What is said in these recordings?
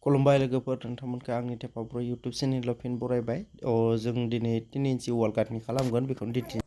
खुलुमबाय लोगोफोर, नोंथांमोनखौ आंनि टेपा ब्र इउटुब चेनेलाव फिन बरायबाय। जों दिनै 3 इन्चि वाल काटनि खालामगोन, बेखौनो दिन्थि।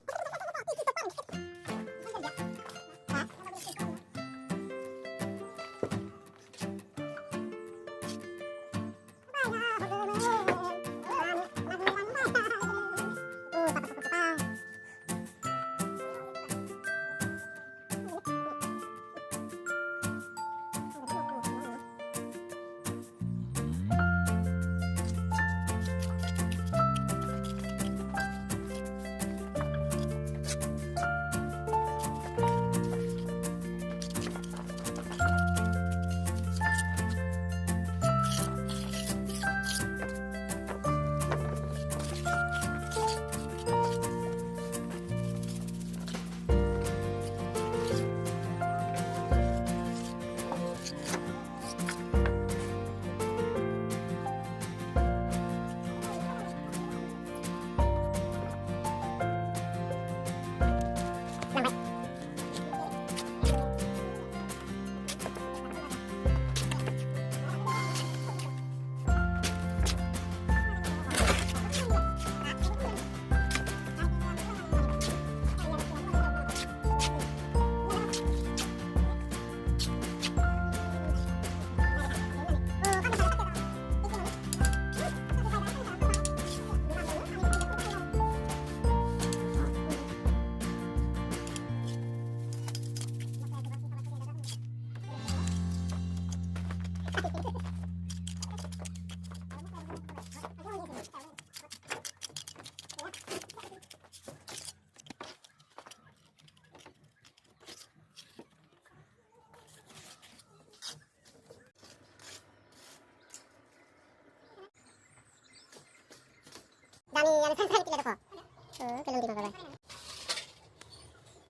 Dami yang santai tidak ada kok. Belum di bawah.